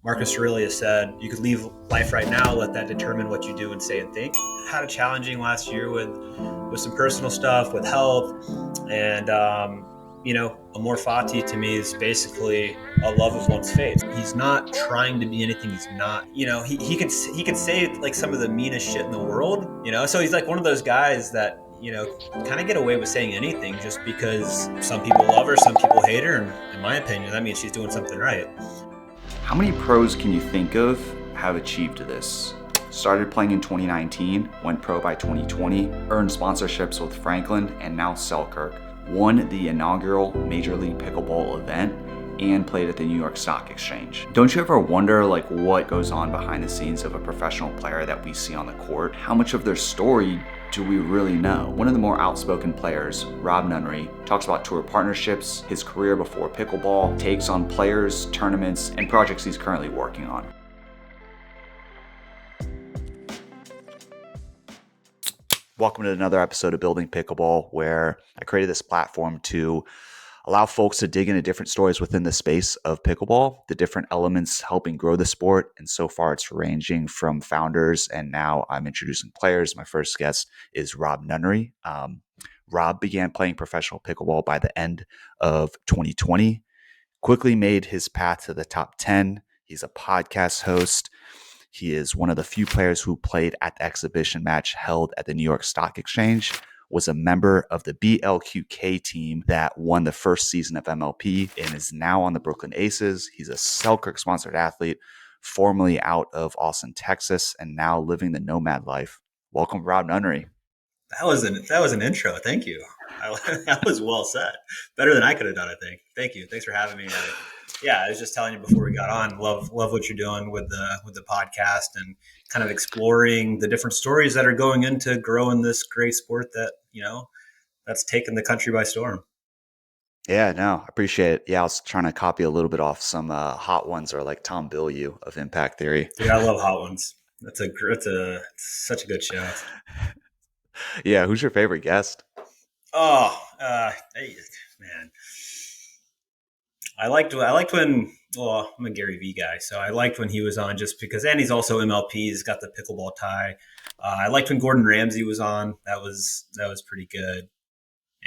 Marcus Aurelius said, you could leave life right now, let that determine what you do and say and think. Had a challenging last year with some personal stuff, with health, and Amor Fati to me is basically a love of one's faith. He's not trying to be anything he's not. He could say like some of the meanest shit in the world. So he's like one of those guys that kind of get away with saying anything just because some people love her, some people hate her, and in my opinion, that means she's doing something right. How many pros can you think of have achieved this? Started playing in 2019, went pro by 2020, earned sponsorships with Franklin and now Selkirk, won the inaugural Major League Pickleball event, and played at the New York Stock Exchange. Don't you ever wonder what goes on behind the scenes of a professional player that we see on the court? How much of their story do we really know? One of the more outspoken players, Rob Nunnery, talks about tour partnerships, his career before pickleball, takes on players, tournaments, and projects he's currently working on. Welcome to another episode of Building Pickleball, where I created this platform to allow folks to dig into different stories within the space of pickleball, the different elements helping grow the sport. And so far, it's ranging from founders, and now I'm introducing players. My first guest is Rob Nunnery. Rob began playing professional pickleball by the end of 2020, quickly made his path to the top 10. He's a podcast host. He is one of the few players who played at the exhibition match held at the New York Stock Exchange, was a member of the BLQK team that won the first season of MLP and is now on the Brooklyn Aces. He's a Selkirk-sponsored athlete, formerly out of Austin, Texas, and now living the Nomad life. Welcome, Rob Nunnery. That was an intro. Thank you. That was well said. Better than I could have done, I think. Thank you. Thanks for having me. I was just telling you before we got on, love what you're doing with the podcast and kind of exploring the different stories that are going into growing this great sport that, that's taken the country by storm. Yeah, no, I appreciate it. Yeah, I was trying to copy a little bit off some hot ones, or like Tom Bilyeu of Impact Theory. Dude, I love hot ones. It's such a good show. Yeah, who's your favorite guest? Hey, man. I liked when, well, I'm a Gary Vee guy, so I liked when he was on just because, and he's also MLP. He's got the pickleball tie. I liked when Gordon Ramsay was on. That was pretty good.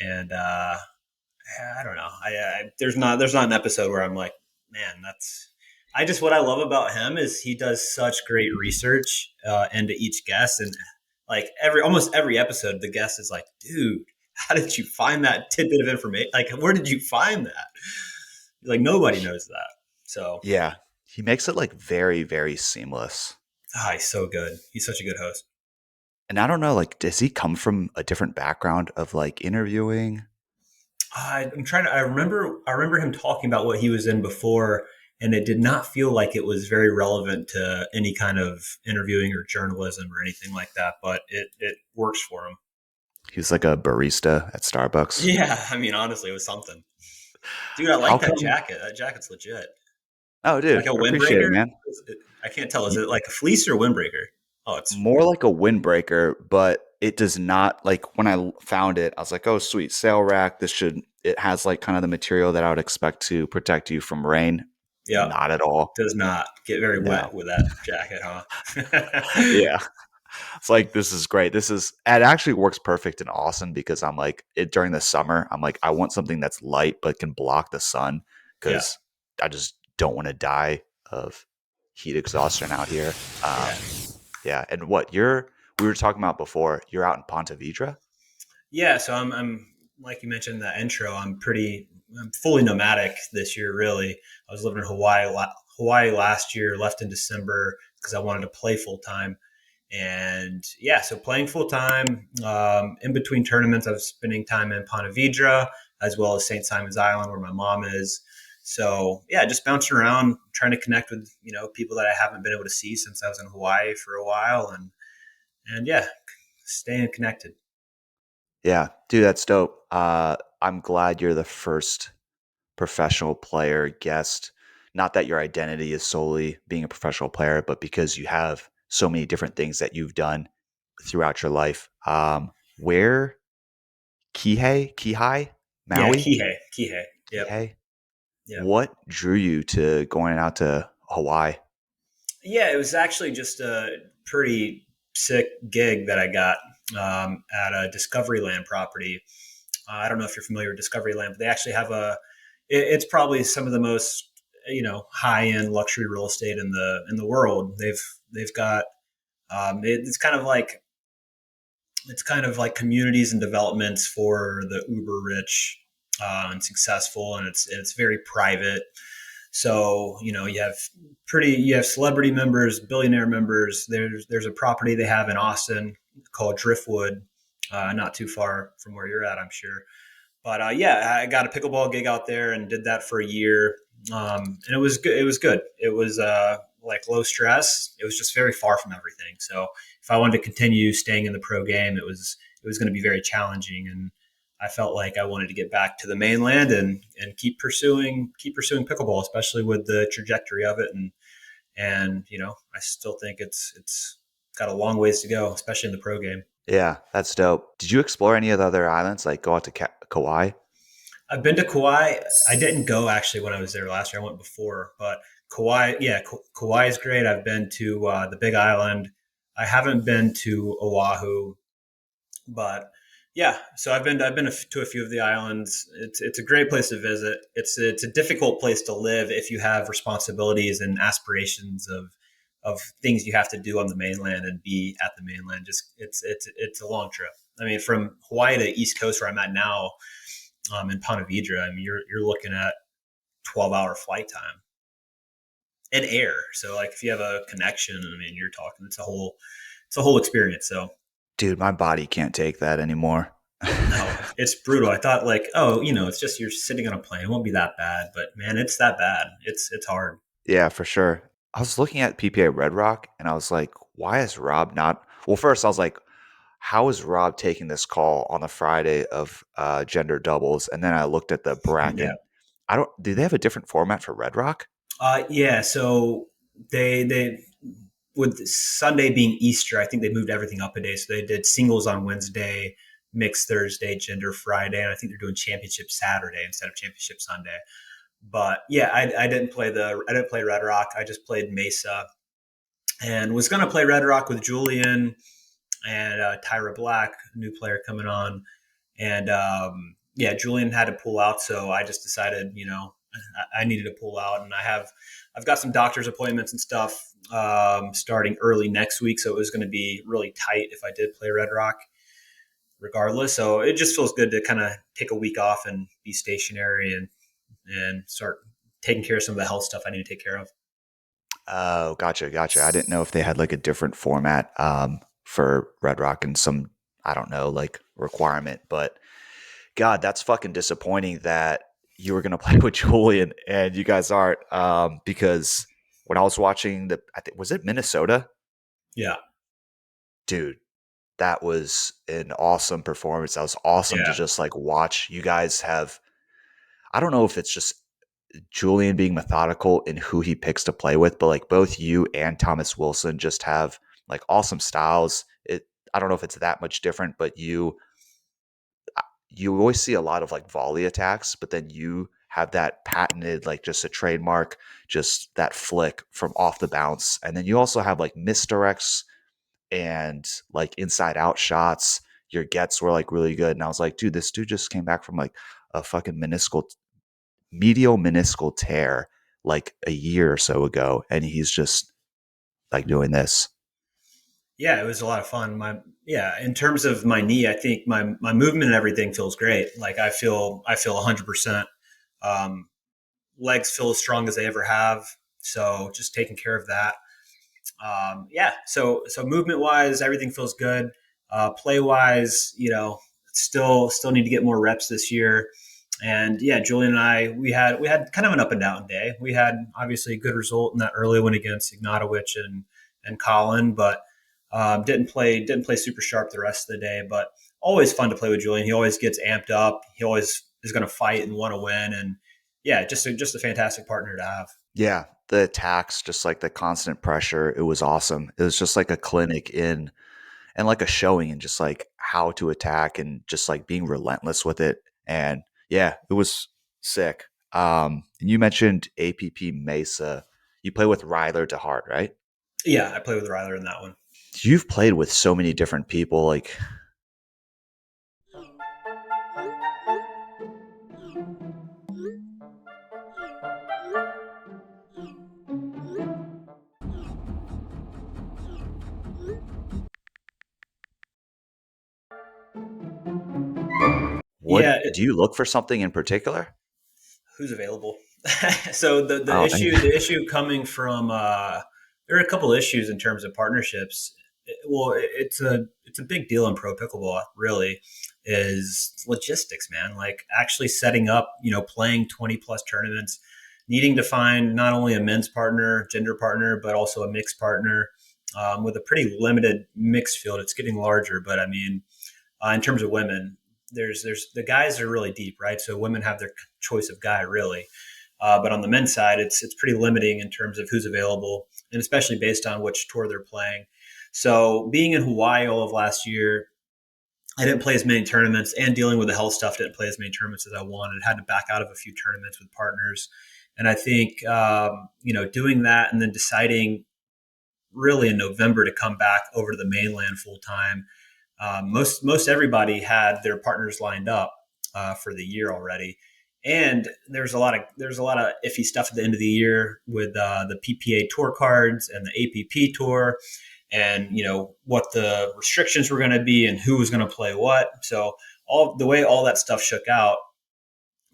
And I don't know. There's not an episode where I'm like, man, what I love about him is he does such great research into each guest, and like almost every episode, the guest is like, dude, how did you find that tidbit of information? Like, where did you find that? Like, nobody knows that. So yeah, he makes it like very, very seamless. He's so good. He's such a good host. And I don't know, does he come from a different background of interviewing? I remember him talking about what he was in before, and it did not feel like it was very relevant to any kind of interviewing or journalism or anything like that. But it works for him. He was like a barista at Starbucks. Yeah, I mean, honestly, it was something. Dude, I like that jacket. That jacket's legit. Oh, dude, like a windbreaker, man. I can't tell. Is it like a fleece or windbreaker? Oh, it's more like a windbreaker, but it does not, when I found it, I was like, oh, sweet, sail rack. It has kind of the material that I would expect to protect you from rain. Yeah. Not at all. Does not get very wet with that jacket, huh? Yeah. It's like, this is great. It actually works perfect in Austin because I'm during the summer, I'm like, I want something that's light but can block the sun because I just don't want to die of heat exhaustion out here. Yeah. And we were talking about before, you're out in Ponte Vedra? Yeah. So I'm like you mentioned in the intro, I'm fully nomadic this year, really. I was living in Hawaii last year, left in December because I wanted to play full time. And so playing full time, in between tournaments, I was spending time in Ponte Vedra as well as St. Simon's Island, where my mom is. So just bouncing around, trying to connect with, people that I haven't been able to see since I was in Hawaii for a while, and staying connected. Yeah, dude, that's dope. I'm glad you're the first professional player guest. Not that your identity is solely being a professional player, but because you have so many different things that you've done throughout your life. Where? Kihei? Maui? Yeah, Kihei. Yep. Kihei? What drew you to going out to Hawaii? Yeah, it was actually just a pretty sick gig that I got at a Discovery Land property. I don't know if you're familiar with Discovery Land, but they actually have it's probably some of the most high end luxury real estate in the world. They've got it's kind of like communities and developments for the uber rich and successful, and it's very private. So you have celebrity members, billionaire members. There's a property they have in Austin called Driftwood, not too far from where you're at, I'm sure. But yeah, I got a pickleball gig out there and did that for a year, and it was good. It was good. It was like low stress. It was just very far from everything. So if I wanted to continue staying in the pro game, it was going to be very challenging, and I felt like I wanted to get back to the mainland and keep pursuing pickleball, especially with the trajectory of it, and I still think it's got a long ways to go, especially in the pro game. Yeah, that's dope. Did you explore any of the other islands, like go out to Kauai? I've been to Kauai. I didn't go actually when I was there last year. I went before, but Kauai, yeah, Kauai is great. I've been to the Big Island. I haven't been to Oahu, but yeah. So I've been to a few of the islands. It's a great place to visit. It's a difficult place to live if you have responsibilities and aspirations of things you have to do on the mainland and be at the mainland. Just it's a long trip. I mean, from Hawaii to East Coast where I'm at now, in Ponte Vedra, I mean, you're looking at 12-hour flight time and air. So like if you have a connection, I mean, you're talking it's a whole experience. So Dude, my body can't take that anymore. no, it's brutal. I thought like, oh, it's just you're sitting on a plane. It won't be that bad, but man, it's that bad. It's hard. Yeah, for sure. I was looking at PPA Red Rock and I was like, why is Rob not? Well, first I was like, how is Rob taking this call on the Friday of gender doubles? And then I looked at the Yeah. bracket. I don't, do they have a different format for Red Rock? Yeah. So they with Sunday being Easter, I think they moved everything up a day. So they did singles on Wednesday, mixed Thursday, gender Friday, and I think they're doing championship Saturday instead of championship Sunday. But yeah, I didn't play Red Rock. I just played Mesa and was going to play Red Rock with Julian and Tyra Black, a new player coming on. And yeah, Julian had to pull out, so I just decided, I needed to pull out, and I've got some doctor's appointments and stuff starting early next week, so it was going to be really tight if I did play Red Rock, regardless. So it just feels good to kind of take a week off and be stationary and start taking care of some of the health stuff I need to take care of. Oh, gotcha, gotcha. I didn't know if they had like a different format for Red Rock and some, I don't know, like requirement. But God, that's fucking disappointing that you were gonna play with Julian and you guys aren't. Because when I was watching I think was it Minnesota, Yeah, dude, that was an awesome performance. That was awesome to yeah, just like watch. You guys have. I don't know if it's just Julian being methodical in who he picks to play with, but like both you and Thomas Wilson just have like awesome styles. I don't know if it's that much different, but you always see a lot of like volley attacks, but then you have that patented like just a trademark, just that flick from off the bounce, and then you also have like misdirects and like inside out shots. Your gets were like really good, and I was like, dude, this dude just came back from like a fucking medial meniscal tear like a year or so ago, and he's just like doing this. yeah. It was a lot of fun. In terms of my knee, I think my movement and everything feels great. Like I feel 100%. Um, Legs feel as strong as they ever have. So just taking care of that. Yeah. So movement wise, everything feels good. Play wise, still need to get more reps this year. And yeah, Julian and I, we had kind of an up and down day. We had obviously a good result in that early one against Ignatowicz and Colin, but didn't play super sharp the rest of the day. But always fun to play with Julian. He always gets amped up. He always is going to fight and want to win. And yeah, just a fantastic partner to have. Yeah, the attacks, just like the constant pressure, it was awesome. It was just like a clinic in and like a showing in just like how to attack and just like being relentless with it. And yeah, it was sick. And you mentioned APP Mesa. You play with Ryler to Hart, right? Yeah, I play with Ryler in that one. You've played with so many different people. Like, what Yeah, do you look for something in particular? who's available? So the Oh, issue coming from there are a couple issues in terms of partnerships. Well, it's a big deal in pro pickleball. Really, is logistics, man. Like actually setting up, playing 20 plus tournaments, needing to find not only a men's partner, gender partner, but also a mixed partner. With a pretty limited mixed field, it's getting larger, but I mean, in terms of women, there's the guys are really deep, right? So women have their choice of guy, really. But on the men's side, it's pretty limiting in terms of who's available, and especially based on which tour they're playing. So being in Hawaii all of last year, I didn't play as many tournaments, and dealing with the health stuff, didn't play as many tournaments as I wanted. Had to back out of a few tournaments with partners, and I think doing that and then deciding really in November to come back over to the mainland full time. Most everybody had their partners lined up for the year already, and there's a lot of iffy stuff at the end of the year with the PPA tour cards and the APP tour, and what the restrictions were going to be and who was going to play what. So all the way all that stuff shook out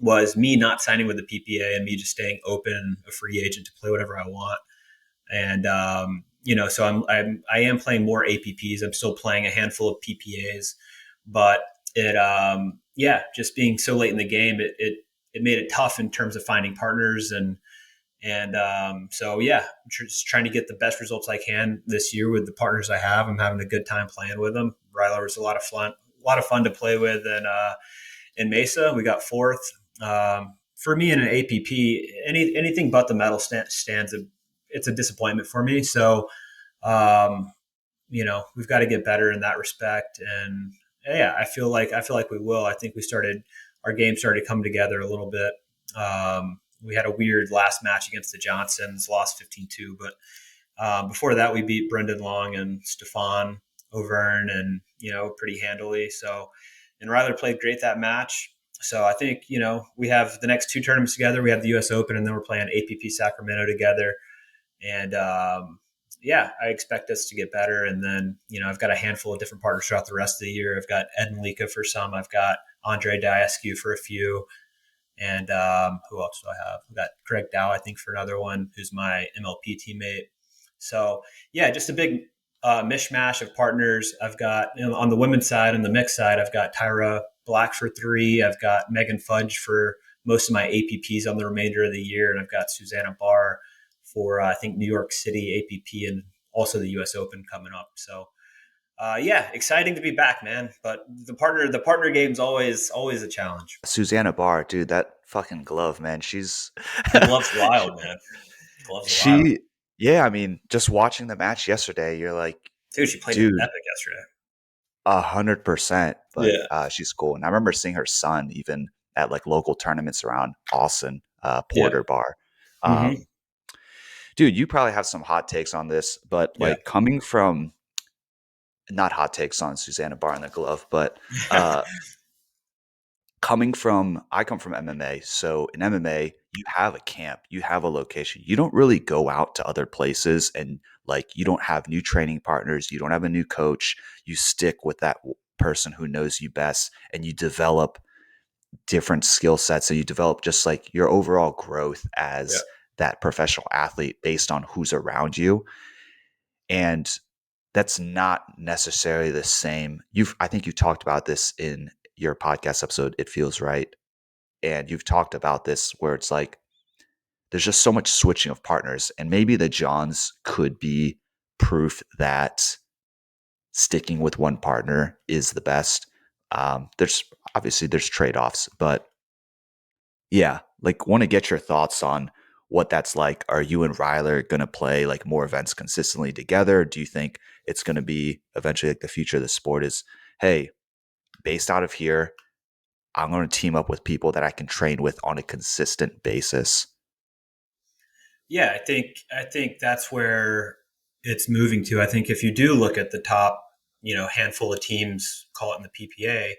was me not signing with the PPA and me just staying open, a free agent to play whatever I want. And so I am playing more APPs. I'm still playing a handful of PPAs, but just being so late in the game, it made it tough in terms of finding partners and just trying to get the best results I can this year with the partners I have. I'm having a good time playing with them. Ryler was a lot of fun to play with, and in Mesa we got fourth. For me in an APP, anything but the medal stands it's a disappointment for me. So, we've got to get better in that respect. And yeah, I feel like we will. I think our game started to come together a little bit. We had a weird last match against the Johnsons, lost 15-2, but before that we beat Brendan Long and Stefan Auvergne and, pretty handily. So, and Ryler played great that match. So I think, we have the next two tournaments together. We have the US Open, and then we're playing APP Sacramento together. And I expect us to get better. And then, I've got a handful of different partners throughout the rest of the year. I've got Ed and Lika for some. I've got Andre Diascu for a few. And who else do I have? I've got Greg Dow, I think, for another one, who's my MLP teammate. So, yeah, just a big mishmash of partners. I've got, on the women's side and the mixed side, I've got Tyra Black for 3. I've got Megan Fudge for most of my APPs on the remainder of the year. And I've got Susanna Barr for, I think, New York City APP and also the US Open coming up. So, exciting to be back, man. But the partner game's always a challenge. Susanna Barr, dude, that fucking glove, man. She's The glove's wild, man. The glove's wild. she, yeah. I mean, just watching the match yesterday, you're like, Dude, she played dude, epic yesterday. 100%. But Yeah. she's cool, and I remember seeing her son even at like local tournaments around Austin, Yeah. Porter Bar. Mm-hmm. Dude, you probably have some hot takes on this, but Yeah. like coming from not hot takes on Susanna Barr and the glove, but uh, I come from MMA. So in MMA, you have a camp, you have a location. You don't really go out to other places and like you don't have new training partners, you don't have a new coach. You stick with that person who knows you best and you develop different skill sets and you develop just like your overall growth Yeah. as that professional athlete based on who's around you. And that's not necessarily the same. I think you talked about this in your podcast episode, It Feels Right. And you've talked about this where it's like there's just so much switching of partners. And maybe the Johns could be proof that sticking with one partner is the best. There's trade-offs, but yeah, like want to get your thoughts on what that's like. Are you and Ryler going to play like more events consistently together? Do you think it's going to be eventually like the future of the sport is, hey, based out of here, I'm going to team up with people that I can train with on a consistent basis? Yeah, I think that's where it's moving to. I think if you do look at the top, handful of teams, call it in the PPA,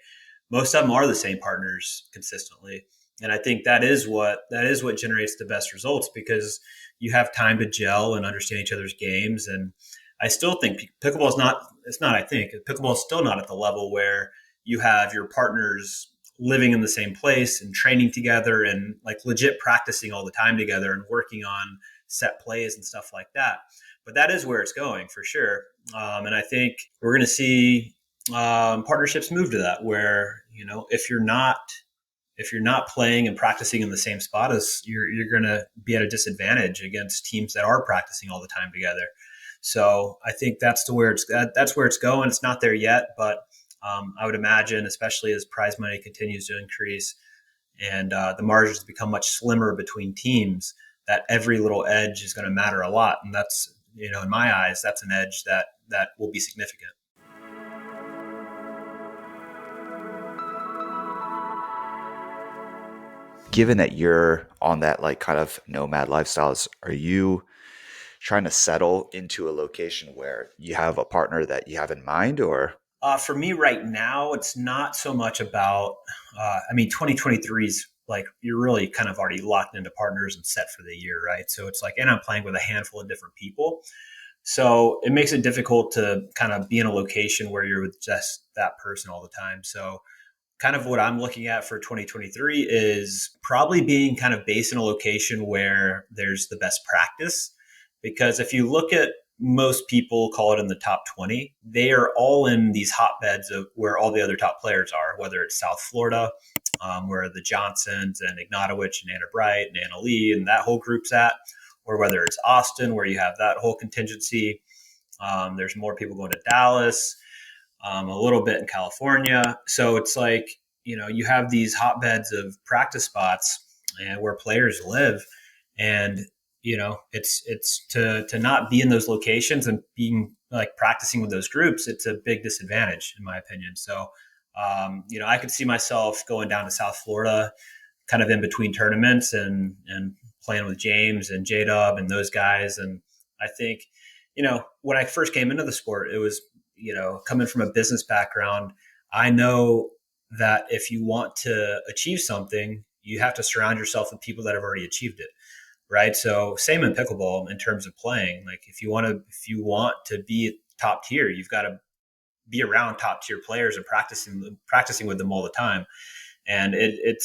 most of them are the same partners consistently. And I think that is what generates the best results because you have time to gel and understand each other's games. And I still think pickleball is not. It's not. I think pickleball is still not at the level where you have your partners living in the same place and training together and like legit practicing all the time together and working on set plays and stuff like that. But that is where it's going for sure. And I think we're going to see partnerships move to that where, if you're not playing and practicing in the same spot as you're going to be at a disadvantage against teams that are practicing all the time together. So I think that's where it's going. It's not there yet, but I would imagine, especially as prize money continues to increase and the margins become much slimmer between teams, that every little edge is going to matter a lot. And that's, in my eyes, that's an edge that will be significant. Given that you're on that like kind of nomad lifestyles, are you trying to settle into a location where you have a partner that you have in mind, or? For me right now, it's not so much about, 2023 is like you're really kind of already locked into partners and set for the year, right? So it's like, and I'm playing with a handful of different people. So it makes it difficult to kind of be in a location where you're with just that person all the time. So kind of what I'm looking at for 2023 is probably being kind of based in a location where there's the best practice. Because if you look at most people call it in the top 20, they are all in these hotbeds of where all the other top players are, whether it's South Florida, where the Johnsons and Ignatowicz and Anna Bright and Anna Lee and that whole group's at, or whether it's Austin, where you have that whole contingency. There's more people going to Dallas, a little bit in California. So it's like, you have these hotbeds of practice spots and where players live. And, it's to not be in those locations and being like practicing with those groups, it's a big disadvantage in my opinion. So, I could see myself going down to South Florida, kind of in between tournaments and playing with James and J Dub and those guys. And I think, when I first came into the sport, it was, coming from a business background, I know that if you want to achieve something, you have to surround yourself with people that have already achieved it. Right. So same in pickleball in terms of playing. Like if you want to be top tier, you've got to be around top tier players and practicing with them all the time. And it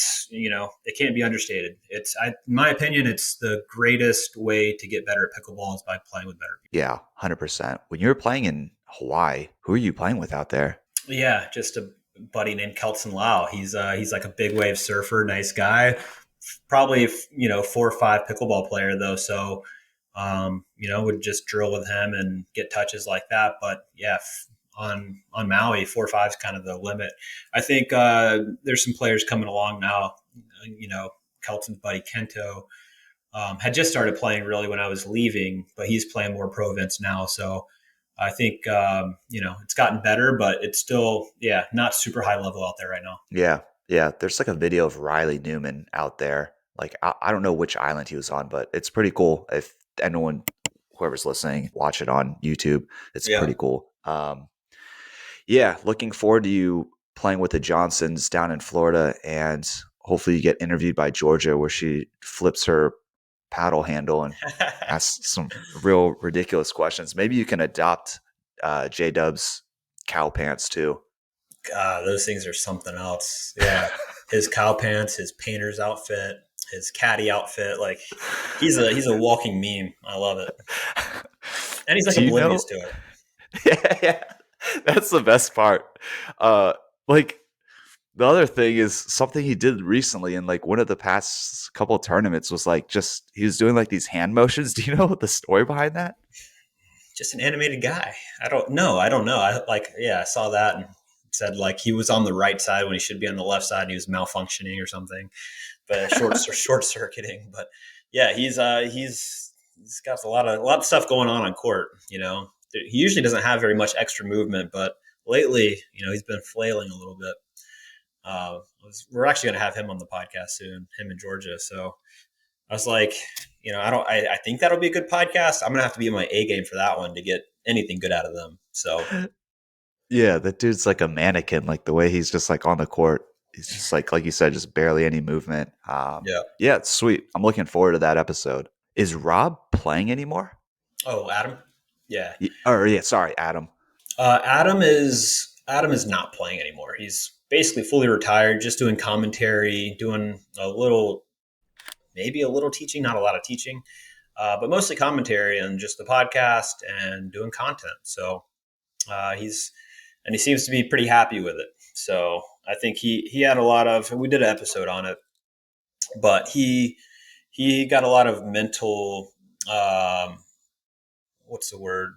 can't be understated. In my opinion, it's the greatest way to get better at pickleball is by playing with better people. Yeah, 100%. When you were playing in Hawaii, who are you playing with out there? Yeah, just a buddy named Kelton Lau. He's like a big wave surfer, nice guy. Probably 4 or 5 pickleball player though. So would just drill with him and get touches like that. But yeah, on Maui, 4 or 5 is kind of the limit. I think there's some players coming along now. Kelton's buddy Kento had just started playing really when I was leaving, but he's playing more pro events now. So I think it's gotten better, but it's still not super high level out there right now. Yeah, yeah. There's like a video of Riley Newman out there. Like I don't know which island he was on, but it's pretty cool. If anyone, whoever's listening, watch it on YouTube. It's Yeah. pretty cool. Yeah, looking forward to you playing with the Johnsons down in Florida, and hopefully you get interviewed by Georgia, where she flips her paddle handle and asks some real ridiculous questions. Maybe you can adopt J Dub's cow pants too. God, those things are something else. Yeah. His cow pants, his painter's outfit, his caddy outfit. Like he's a walking meme. I love it. And he's like Do you know? oblivious to it. Yeah, yeah, that's the best part. Like the other thing is something he did recently in like one of the past couple of tournaments was like just he was doing like these hand motions. Do you know the story behind that? Just an animated guy. I don't know. I saw that and it said like he was on the right side when he should be on the left side and he was malfunctioning or something. But short circuiting. But yeah, he's got a lot of stuff going on court. He usually doesn't have very much extra movement, but lately, he's been flailing a little bit. We're actually going to have him on the podcast soon, him and Georgia. So I was like, I think that'll be a good podcast. I'm gonna have to be in my A game for that one to get anything good out of them. So Yeah, that dude's like a mannequin. Like the way he's just like on the court, he's just like you said, just barely any movement. yeah. Yeah, it's sweet. I'm looking forward to that episode. Is Rob playing anymore? Oh, Adam. Yeah. Or yeah, sorry, Adam. Adam is not playing anymore. He's basically fully retired, just doing commentary, doing maybe a little teaching, not a lot of teaching, but mostly commentary and just the podcast and doing content. So he seems to be pretty happy with it. So I think he had a lot of. We did an episode on it, but he got a lot of mental. What's the word?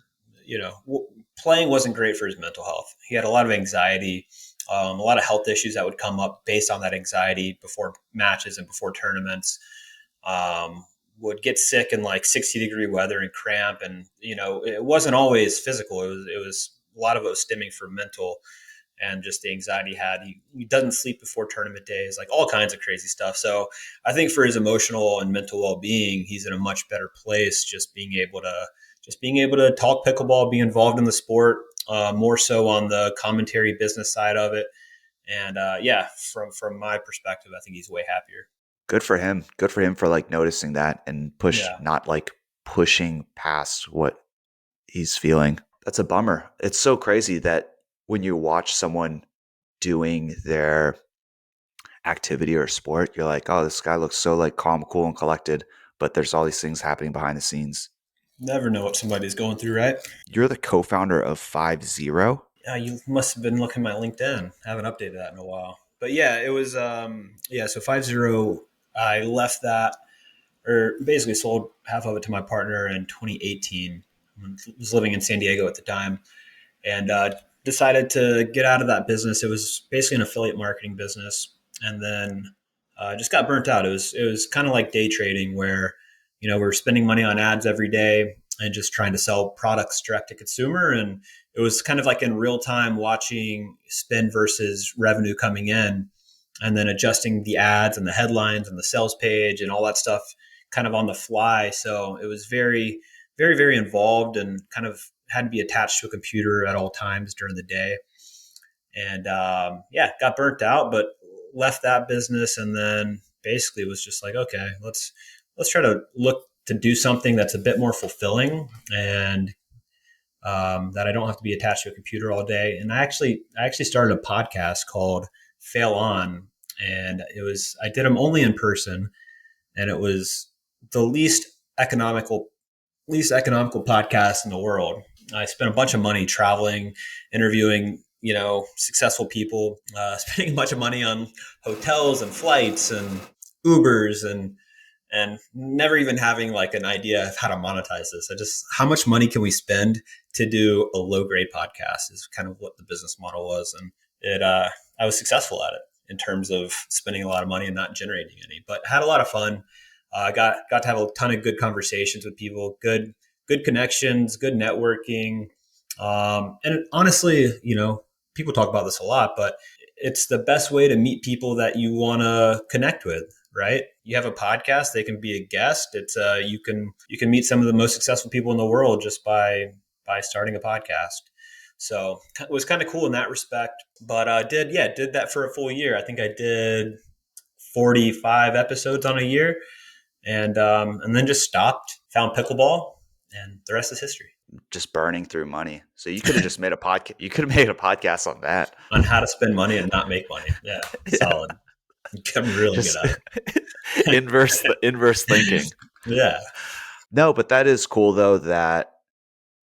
Playing wasn't great for his mental health. He had a lot of anxiety, a lot of health issues that would come up based on that anxiety before matches and before tournaments. Would get sick in like 60-degree weather and cramp, and it wasn't always physical. It was a lot of it was stemming from mental and just the anxiety he had. He doesn't sleep before tournament days, like all kinds of crazy stuff. So I think for his emotional and mental well-being, he's in a much better place just being able to talk pickleball, be involved in the sport, more so on the commentary business side of it. And from my perspective, I think he's way happier. Good for him. Good for him for like noticing that and Yeah. not like pushing past what he's feeling. That's a bummer. It's so crazy that when you watch someone doing their activity or sport, you're like, oh, this guy looks so like calm, cool, and collected, but there's all these things happening behind the scenes. Never know what somebody's going through, right? You're the co-founder of SixZero. Yeah, you must have been looking at my LinkedIn. I haven't updated that in a while. But yeah, it was so 50. I left that, or basically sold half of it to my partner in 2018. I was living in San Diego at the time, and decided to get out of that business. It was basically an affiliate marketing business, and then just got burnt out. It was kind of like day trading, where we were spending money on ads every day and just trying to sell products direct to consumer. And it was kind of like in real time watching spend versus revenue coming in, and then adjusting the ads and the headlines and the sales page and all that stuff kind of on the fly. So it was very, very, very involved and kind of had to be attached to a computer at all times during the day. And got burnt out, but left that business, and then basically was just like, okay, let's try to look to do something that's a bit more fulfilling, and that I don't have to be attached to a computer all day. And I actually started a podcast called Fail On, and I did them only in person, and it was the least economical podcast in the world. I spent a bunch of money traveling, interviewing, successful people, spending a bunch of money on hotels and flights and Ubers, and never even having like an idea of how to monetize this. How much money can we spend to do a low grade podcast is kind of what the business model was. And I was successful at it in terms of spending a lot of money and not generating any, but had a lot of fun. Got to have a ton of good conversations with people, good connections, good networking. And honestly, people talk about this a lot, but it's the best way to meet people that you want to connect with, right? You have a podcast, they can be a guest. It's you can meet some of the most successful people in the world just by starting a podcast. So it was kind of cool in that respect. But did that for a full year. I think I did 45 episodes on a year, and then just stopped, found pickleball, and the rest is history. Just burning through money. So you could have just made a podcast. You could have made a podcast on that. On how to spend money and not make money. Yeah, Yeah. solid. I'm really Just good at it. inverse thinking. Yeah. No, but that is cool though that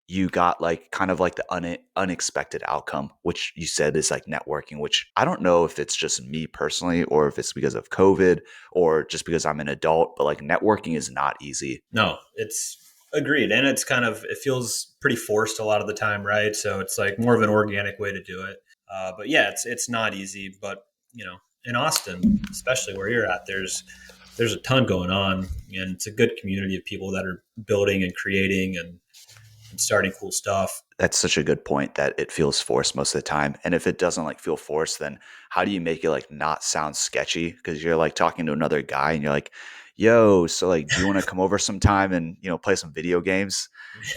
you got like kind of like the unexpected outcome, which you said is like networking, which I don't know if it's just me personally or if it's because of COVID or just because I'm an adult, but like networking is not easy. No, it's agreed. And it feels pretty forced a lot of the time, right? So it's like more of an organic way to do it. But yeah, it's not easy. But, in Austin, especially where you're at, there's a ton going on, and it's a good community of people that are building and creating and starting cool stuff. That's such a good point that it feels forced most of the time. And if it doesn't like feel forced, then how do you make it like not sound sketchy? Because you're like talking to another guy and you're like, yo, so like, do you want to come over sometime and, play some video games?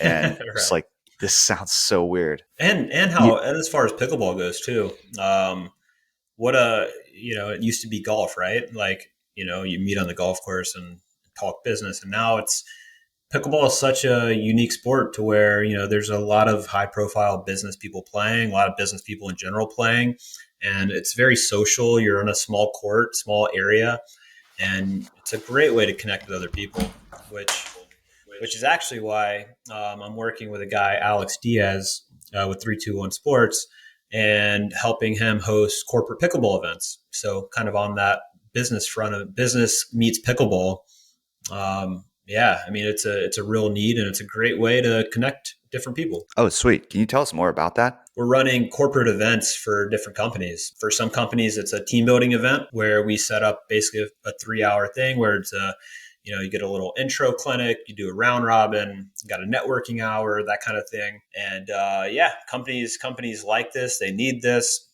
And it's Right. like, this sounds so weird. And You, how, and as far as pickleball goes too, what it used to be golf, right? Like, you meet on the golf course and talk business, and now it's pickleball is such a unique sport to where, there's a lot of high profile business people playing, a lot of business people in general playing, and it's very social. You're in a small court, small area, and it's a great way to connect with other people, which is actually why I'm working with a guy, Alex Diaz, with 321 Sports, and helping him host corporate pickleball events. So, kind of on that business front of business meets pickleball. Yeah, I mean, it's a real need, and it's a great way to connect different people. oh, sweet. Can you tell us more about that? We're running corporate events for different companies. For some companies, it's a team building event where we set up basically a 3 hour thing where it's you get a little intro clinic, you do a round robin, you got a networking hour, that kind of thing. And yeah, companies like this, they need this.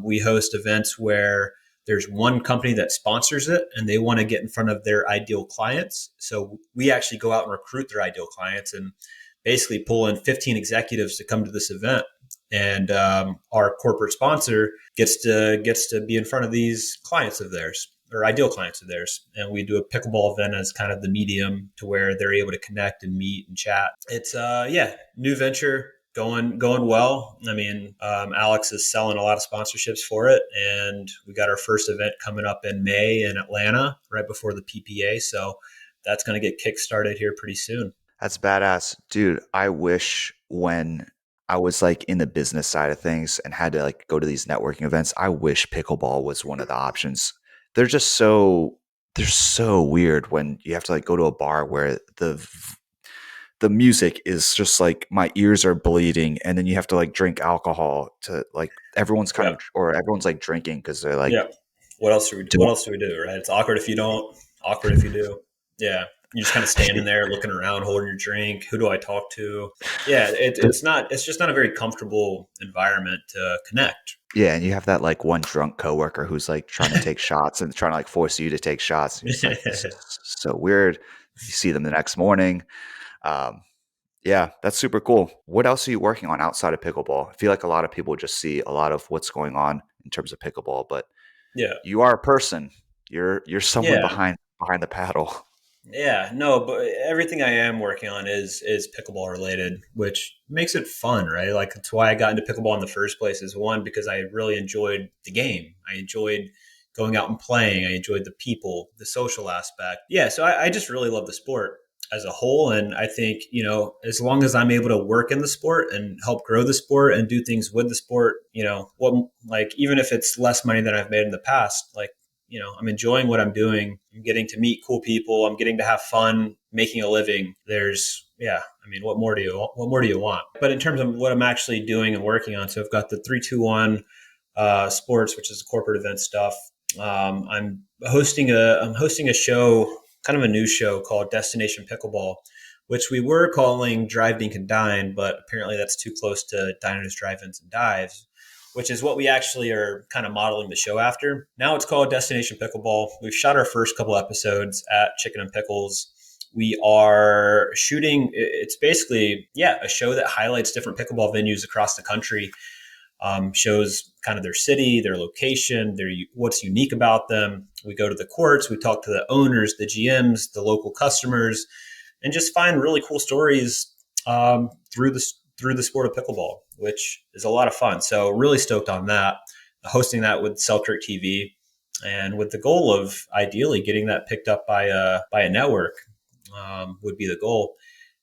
We host events where there's one company that sponsors it and they want to get in front of their ideal clients. So we actually go out and recruit their ideal clients and basically pull in 15 executives to come to this event. And our corporate sponsor gets to be in front of these clients of theirs or ideal clients of theirs, and we do a pickleball event as kind of the medium to where they're able to connect and meet and chat. It's yeah, new venture, going well. I mean, Alex is selling a lot of sponsorships for it, and we got our first event coming up in May in Atlanta, right before the PPA. So that's going to get kickstarted here pretty soon. That's badass. Dude, I wish when I was like in the business side of things and had to like go to these networking events, I wish pickleball was one of the options. They're just they're so weird when you have to like go to a bar where the music is just like my ears are bleeding and then you have to like drink alcohol to like Yeah, everyone's like drinking because they're yeah. like What else do we do? Right? It's awkward if you don't. Awkward if you do. Yeah, you're just kind of standing there, looking around, holding your drink. Who do I talk to? Yeah, it's not. It's just not a very comfortable environment to connect. yeah, and you have that like one drunk coworker who's like trying to take shots and trying to like force you to take shots. You're just like, this is so weird. You see them the next morning. Um, yeah, that's super cool. What else are you working on outside of pickleball? I feel like a lot of people just see a lot of what's going on in terms of pickleball, but Yeah, you are a person. You're someone yeah. behind the paddle. Yeah, no, but everything I am working on is pickleball related, which makes it fun, right? Like that's why I got into pickleball in the first place. Is one because I really enjoyed the game. I enjoyed going out and playing. I enjoyed the people, the social aspect. Yeah, so I just really love the sport as a whole, and I think as long as I'm able to work in the sport and help grow the sport and do things with the sport, what like even if it's less money than I've made in the past, like I'm enjoying what I'm doing. I'm getting to meet cool people. I'm getting to have fun making a living. Yeah, I mean, what more do you want? But in terms of what I'm actually doing and working on, so I've got the 321 Sports, which is corporate event stuff. I'm hosting a show, kind of a news show called Destination Pickleball, which we were calling Drive Dink and Dine, but apparently that's too close to diners, drive-ins, and dives, which is what we actually are kind of modeling the show after. Now it's called Destination Pickleball. We've shot our first couple episodes at Chicken and Pickles. We are shooting, it's basically, yeah, a show that highlights different pickleball venues across the country, shows kind of their city, their location, what's unique about them. We go to the courts, we talk to the owners, the GMs, the local customers, and just find really cool stories through the sport of pickleball, which is a lot of fun. So really stoked on that. Hosting that with Selkirk TV, and with the goal of ideally getting that picked up by a network, would be the goal.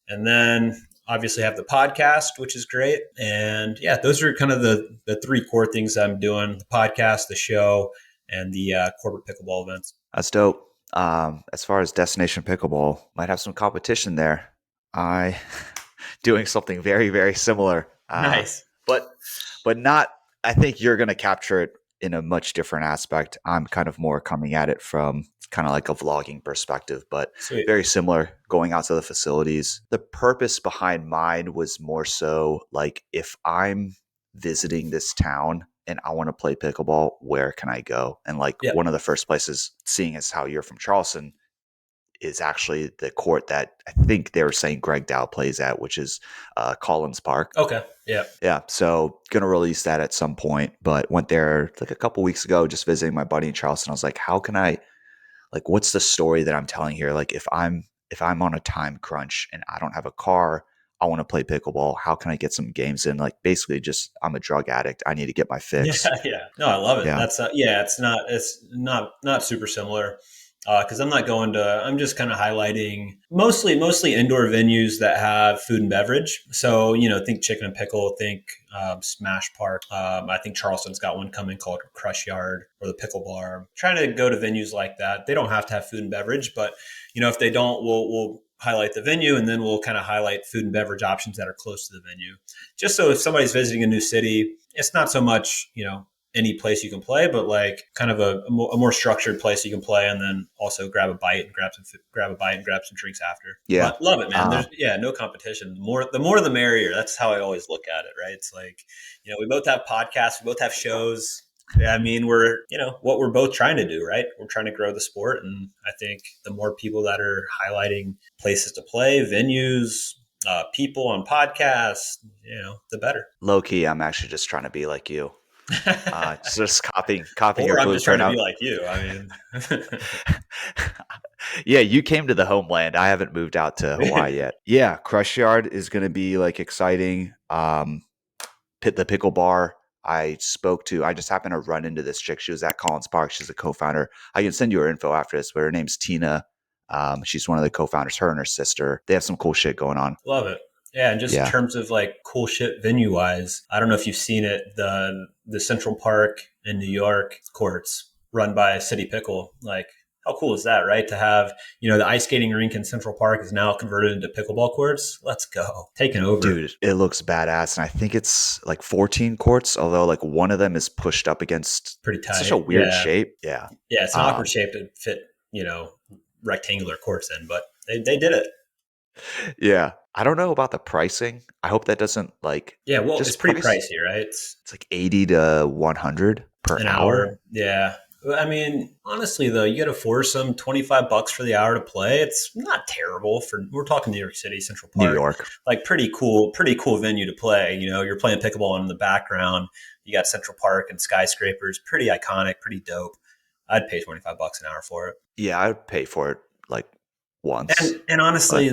And then obviously have the podcast, which is great. And yeah, those are kind of the three core things I'm doing: the podcast, the show, and the corporate pickleball events. That's dope. As far as Destination Pickleball, might have some competition there. I doing something very, very similar, Nice. but not. I think you're going to capture it in a much different aspect. I'm kind of more coming at it from kind of like a vlogging perspective, but Sweet. very similar. Going out to the facilities. The purpose behind mine was more so like if I'm visiting this town and I want to play pickleball, where can I go? And like Yeah. one of the first places, seeing as how you're from Charleston, is actually the court that I think they were saying Greg Dow plays at, which is Collins Park. Okay. Yeah. Yeah, so gonna release that at some point, but went there like a couple weeks ago, just visiting my buddy in Charleston. I was like, how can I, like, what's the story that I'm telling here? Like, if I'm on a time crunch and I don't have a car, I want to play pickleball. How can I get some games in? Like, basically, just I'm a drug addict. I need to get my Yeah, fix. yeah. No, I love it. Yeah, That's yeah. It's not super similar because I'm not going to. I'm just kind of highlighting mostly indoor venues that have food and beverage. So think Chicken and Pickle, think Smash Park. I think Charleston's got one coming called Crush Yard or the Pickle Bar. Trying to go to venues like that. They don't have to have food and beverage, but if they don't, we'll highlight the venue, and then we'll kind of highlight food and beverage options that are close to the venue. Just so if somebody's visiting a new city, it's not so much, any place you can play, but like kind of a more structured place you can play, and then also grab a bite and grab a bite and grab some drinks after. yeah. Love it, man. There's no competition. The more the merrier. That's how I always look at it, right? It's like, we both have podcasts, we both have shows. I mean, we're, what we're both trying to do, right? We're trying to grow the sport. And I think the more people that are highlighting places to play, venues, people on podcasts, the better. Low key, I'm actually just trying to be like you. Just copying your Or I'm just trying blueprint to be out. like you. I mean, Yeah, you came to the homeland. I haven't moved out to Hawaii yet. Yeah, Crush Yard is going to be like exciting. The Pickle Bar I just happened to run into this chick. She was at Collins Park. She's a co-founder. I can send you her info after this, but her name's Tina. She's one of the co-founders, her and her sister. They have some cool shit going on. love it. Yeah, and just in Yeah. terms of like cool shit venue wise, I don't know if you've seen it, the Central Park in New York courts run by City Pickle. Like, how cool is that, right? To have, the ice skating rink in Central Park is now converted into pickleball courts. Let's go. Taking over. Dude, it looks badass. And I think it's like 14 courts, although like one of them is pushed up against Pretty tight. such a weird Yeah. shape. Yeah. Yeah, it's an awkward shape to fit, rectangular courts in, but they did it. Yeah. I don't know about the pricing. I hope that doesn't like Yeah, well, just it's pretty price. pricey, right? It's It's like 80 to 100 per an hour. hour. Yeah. I mean, honestly, though, you get a foursome, $25 for the hour to play. It's not terrible we're talking New York City, Central Park. New York. Like pretty cool venue to play. You're playing pickleball in the background. You got Central Park and skyscrapers. Pretty iconic, pretty dope. I'd pay $25 an hour for it. Yeah, I would pay for it like once. And honestly,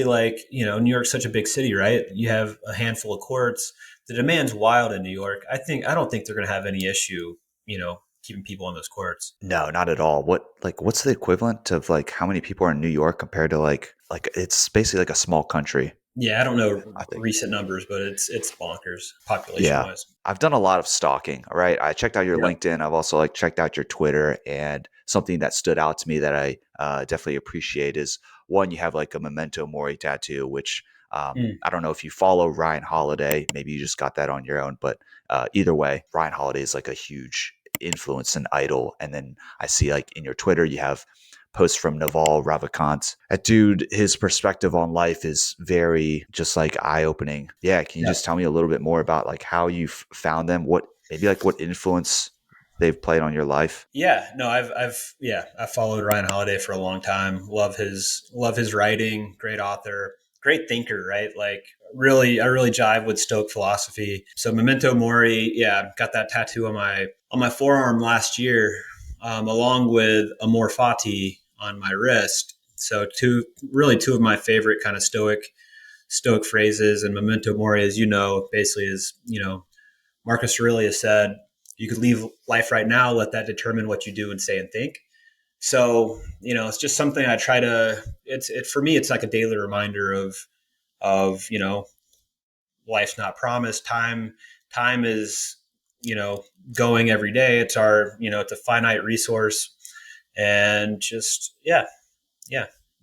like, New York's such a big city, right? You have a handful of courts. The demand's wild in New York. I don't think they're going to have any issue, keeping people on those courts. No, not at all. What's the equivalent of like how many people are in New York compared to like it's basically like a small country. Yeah, I don't know I think. recent numbers, but it's bonkers population Yeah. wise. I've done a lot of stalking. All right. I checked out your Yep. LinkedIn. I've also like checked out your Twitter, and something that stood out to me that I definitely appreciate is one, you have like a Memento Mori tattoo, which I don't know if you follow Ryan Holiday. Maybe you just got that on your own, but either way, Ryan Holiday is like a huge influence and idol. And then I see like in your Twitter, you have posts from Naval, Ravikant. That dude, his perspective on life is very just like eye-opening. Yeah, can you just tell me a little bit more about like how you found them? What influence they've played on your life? Yeah, no, I've followed Ryan Holiday for a long time. Love his writing. Great author, great thinker, right? Like I really jive with Stoic philosophy. So Memento Mori, got that tattoo on my forearm last year, along with Amor Fati on my wrist. So two of my favorite kind of Stoic phrases. And Memento Mori, as basically is, Marcus Aurelius said, you could leave life right now, let that determine what you do and say and think. So, it's just something I try to, for me, it's like a daily reminder of, life's not promised. Time is, going every day. It's it's a finite resource, and just,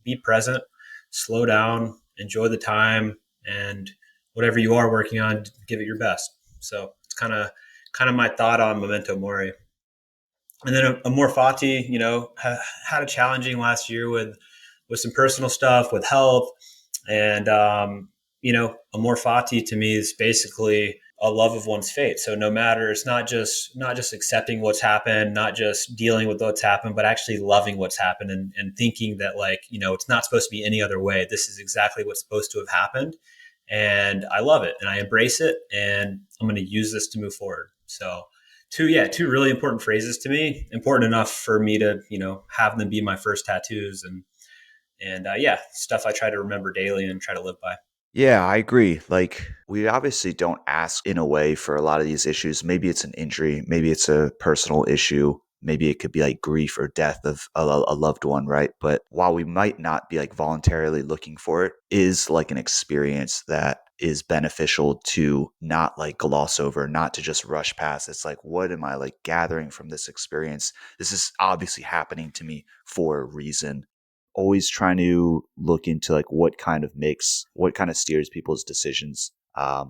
be present, slow down, enjoy the time, and whatever you are working on, give it your best. So it's kind of my thought on Memento Mori. And then Amor Fati, had a challenging last year with some personal stuff, with health. And, Amor Fati to me is basically a love of one's fate. So no matter, it's not just accepting what's happened, not just dealing with what's happened, but actually loving what's happened, and thinking that, like, it's not supposed to be any other way. This is exactly what's supposed to have happened. And I love it and I embrace it, and I'm going to use this to move forward. So two really important phrases to me, important enough for me to, have them be my first tattoos, and stuff I try to remember daily and try to live by. Yeah, I agree. Like, we obviously don't ask in a way for a lot of these issues. Maybe it's an injury, maybe it's a personal issue, maybe it could be like grief or death of a loved one, right? But while we might not be like voluntarily looking for it, is like an experience that is beneficial to not like gloss over, not to just rush past. It's like, what am I like gathering from this experience? This is obviously happening to me for a reason. Always trying to look into like what kind of steers people's decisions.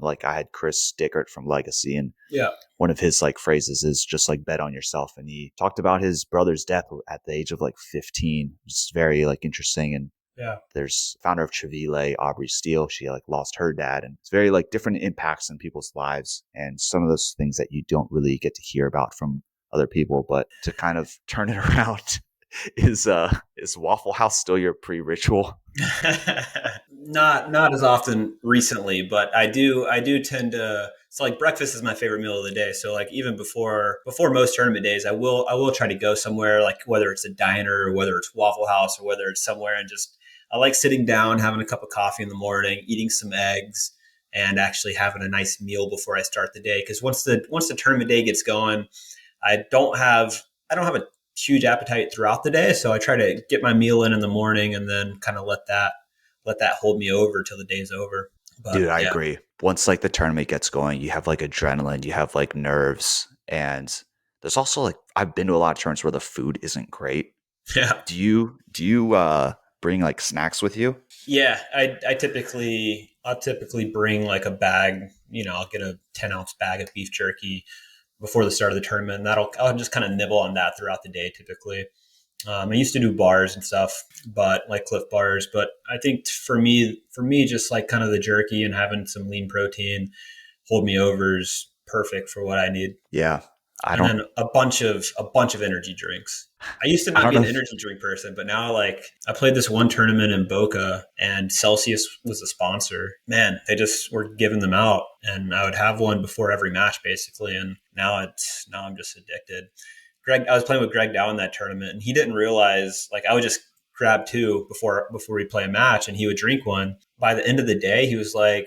Like I had Chris Dickert from Legacy, and Yeah. one of his like phrases is just like bet on yourself. And he talked about his brother's death at the age of like 15. It's very like interesting. And Yeah. there's founder of CIVILE, Aubrey Steele. She like lost her dad, and it's very like different impacts in people's lives. And some of those things that you don't really get to hear about from other people, but to kind of turn it around. Is Waffle House still your pre-ritual? Not as often recently, but I do tend to. So like breakfast is my favorite meal of the day. So like even before most tournament days, I will try to go somewhere, like whether it's a diner or whether it's Waffle House or whether it's somewhere, and just I like sitting down, having a cup of coffee in the morning, eating some eggs, and actually having a nice meal before I start the day. Because once the tournament day gets going, I don't have a huge appetite throughout the day, so I try to get my meal in the morning, and then kind of let that hold me over till the day's over. But Dude, I yeah, agree. Once like the tournament gets going, you have like adrenaline, you have like nerves, and there's also like I've been to a lot of tournaments where the food isn't great. yeah, Do you bring like snacks with you? yeah. I'll typically bring like a bag. I'll get a 10-ounce bag of beef jerky before the start of the tournament. And I'll just kind of nibble on that throughout the day. Typically, I used to do bars and stuff, but like Cliff bars. But I think for me, just like kind of the jerky and having some lean protein hold me over is perfect for what I need. Yeah. I And don't then a bunch of energy drinks. I used to I not don't be know an if energy drink person, but now, like, I played this one tournament in Boca, and Celsius was a sponsor. Man, they just were giving them out, and I would have one before every match basically. And now I'm just addicted. I was playing with Greg Dow in that tournament, and he didn't realize, like, I would just grab two before we play a match, and he would drink one. By the end of the day, he was like,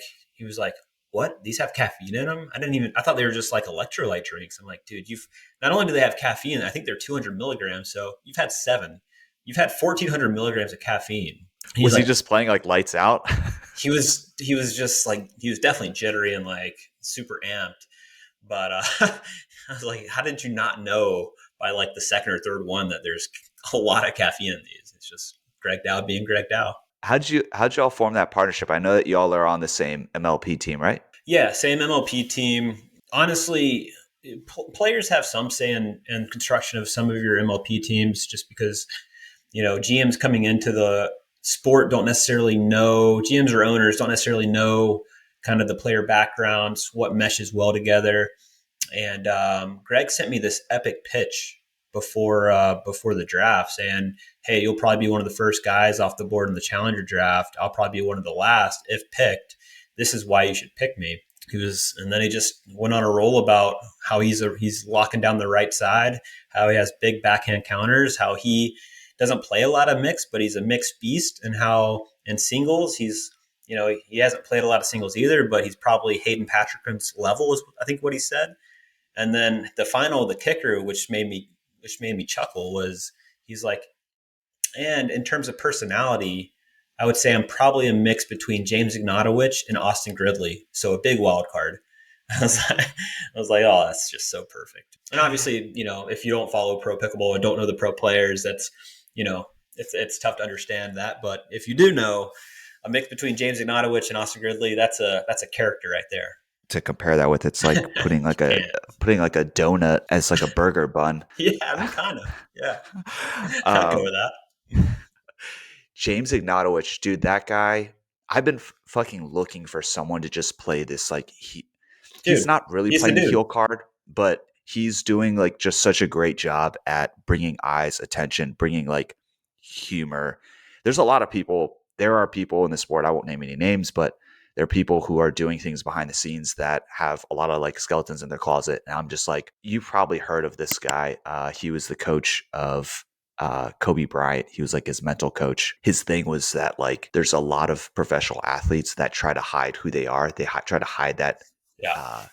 "What? These have caffeine in them? I thought they were just like electrolyte drinks." I'm like, "Dude, you've not only do they have caffeine, I think they're 200 milligrams. So you've had seven. You've had 1,400 milligrams of caffeine." And he's was he like, just playing like lights out? he was just like, he was definitely jittery and like super amped. But I was like, how did you not know by like the second or third one that there's a lot of caffeine in these? It's just Greg Dow being Greg Dow. How'd y'all form that partnership? I know that y'all are on the same MLP team, right? Yeah, same MLP team. Honestly, players have some say in construction of some of your MLP teams, just because GMs coming into the sport don't necessarily know, GMs or owners don't necessarily know kind of the player backgrounds, what meshes well together. And Greg sent me this epic pitch before the draft, saying, "Hey, you'll probably be one of the first guys off the board in the Challenger draft. I'll probably be one of the last if picked. This is why you should pick me." And then he just went on a roll about how he's locking down the right side, how he has big backhand counters, how he doesn't play a lot of mix, but he's a mixed beast, and how in singles he hasn't played a lot of singles either, but he's probably Hayden Patrick's level, is I think what he said. And then the kicker, which made me chuckle, was he's like, and in terms of personality, I would say I'm probably a mix between James Ignatowicz and Austin Gridley, so a big wild card. I was like, oh, that's just so perfect. And obviously, if you don't follow pro pickleball and don't know the pro players, that's, it's tough to understand that. But if you do know, a mix between James Ignatowicz and Austin Gridley, that's a character right there. To compare that with, it's like You can't. putting like a donut as like a burger bun. Yeah, I mean, kind of. Yeah, I'd go um, with that. James Ignatowicz, dude, that guy. I've been fucking looking for someone to just play this like he's Dude, not really he's the playing the dude. heel card, but he's doing like just such a great job at bringing eyes, attention, bringing like humor. There's a lot of people, there are people in the sport, I won't name any names, but there are people who are doing things behind the scenes that have a lot of like skeletons in their closet. And I'm just like, you probably heard of this guy. He was the coach of Kobe Bryant. He was like his mental coach. His thing was that like there's a lot of professional athletes that try to hide who they are. They try to hide that. Yeah. Uh,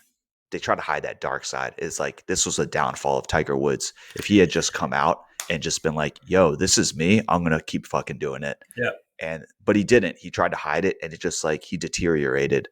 they try to hide that dark side. Is like this was a downfall of Tiger Woods. If he had just come out and just been like, "Yo, this is me. I'm gonna keep fucking doing it." Yeah. But he didn't. He tried to hide it, and it just like he deteriorated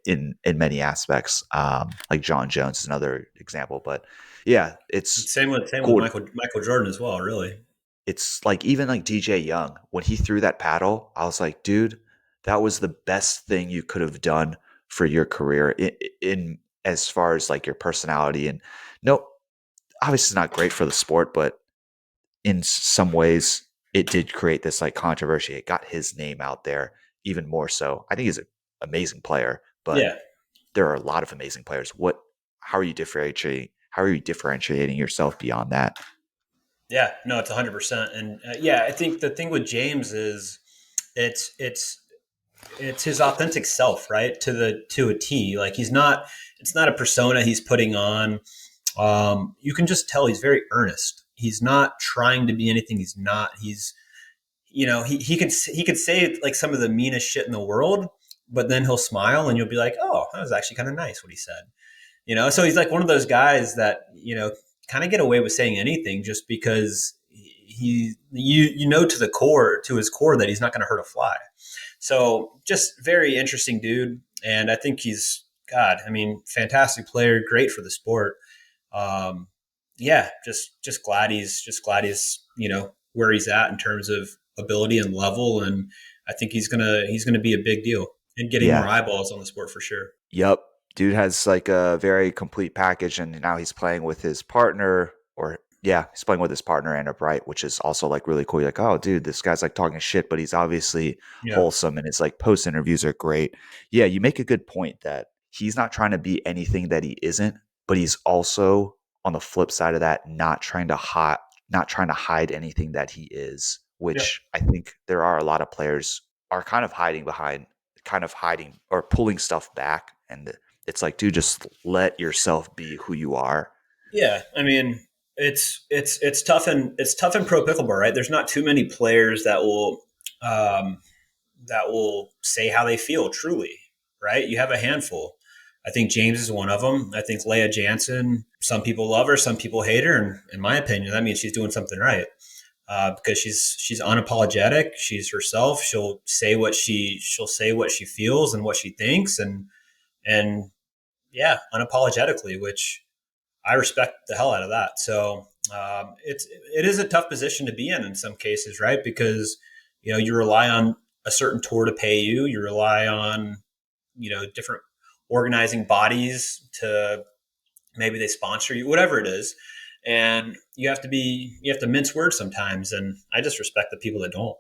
in many aspects. Like John Jones is another example, but yeah, it's Same with cool. Michael Jordan as well, really. It's like even like DJ Young when he threw that paddle, I was like, dude, that was the best thing you could have done for your career in as far as like your personality. And no, obviously it's not great for the sport, but in some ways it did create this like controversy. It got his name out there even more so. I think he's an amazing player, but Yeah. there are a lot of amazing players. How are you differentiating? How are you differentiating yourself beyond that? Yeah. No, it's 100%. And yeah, I think the thing with James is it's it's it's his authentic self, right? To a T. Like he's not. It's not a persona he's putting on. You can just tell he's very earnest. He's not trying to be anything he's not. He's he could say like some of the meanest shit in the world, but then he'll smile and you'll be like, oh, that was actually kind of nice what he said. So he's like one of those guys that kind of get away with saying anything just because to the core, to his core, that he's not going to hurt a fly. So just very interesting dude, and I think he's God. I mean, fantastic player, great for the sport. Um, yeah, just glad he's where he's at in terms of ability and level, and I think he's gonna be a big deal and getting more Yeah. eyeballs on the sport for sure. Yep. Dude has like a very complete package, and now he's playing with his partner, or yeah, he's playing with his partner Anna Bright, which is also like really cool. You're like, oh, dude, this guy's like talking shit, but he's obviously Yeah, wholesome, and his like post interviews are great. Yeah, you make a good point that he's not trying to be anything that he isn't, but he's also on the flip side of that, not trying to hide anything that he is, yeah, which I think there are a lot of players are kind of hiding or pulling stuff back, and it's like, dude, just let yourself be who you are. yeah. I mean, it's tough, and it's tough in pro pickleball, right? There's not too many players um, that will say how they feel truly, right? You have a handful. I think James is one of them. I think Leah Jansen, some people love her, some people hate her, and in my opinion, that means she's doing something right. Because she's unapologetic. She's herself. She'll say what she feels and what she thinks, and yeah, unapologetically, which I respect the hell out of that. So it is a tough position to be in some cases, right? Because you rely on a certain tour to pay you. You rely on different organizing bodies to maybe they sponsor you, whatever it is, and you have to mince words sometimes. And I just respect the people that don't.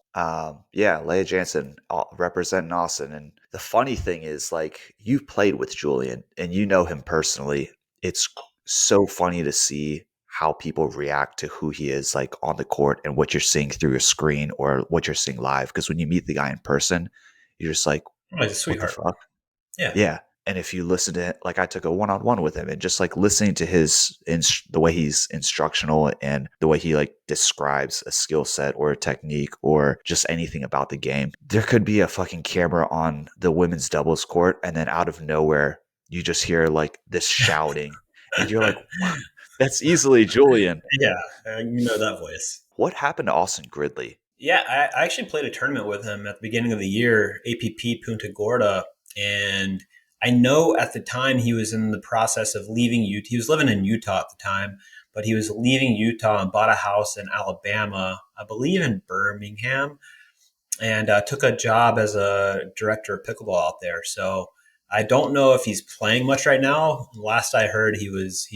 Yeah, Leah Jansen representing Austin. And the funny thing is, like, you've played with Julian and you know him personally. It's so funny to see how people react to who he is, like on the court, and what you're seeing through a screen or what you're seeing live. Because when you meet the guy in person, you're just like, Oh, he's a what the sweetheart. fuck? Yeah, Yeah. And if you listen to it, like I took a one-on-one with him, and just like listening to the way he's instructional and the way he like describes a skill set or a technique or just anything about the game, there could be a fucking camera on the women's doubles court, and then out of nowhere you just hear like this shouting, and you're like, wow, that's easily Julian. yeah, that voice. What happened to Austin Gridley? Yeah, I actually played a tournament with him at the beginning of the year, APP Punta Gorda, and I know at the time he was in the process of leaving Utah. He was living in Utah at the time, but he was leaving Utah and bought a house in Alabama, I believe in Birmingham, and took a job as a director of pickleball out there. So I don't know if he's playing much right now. Last I heard, he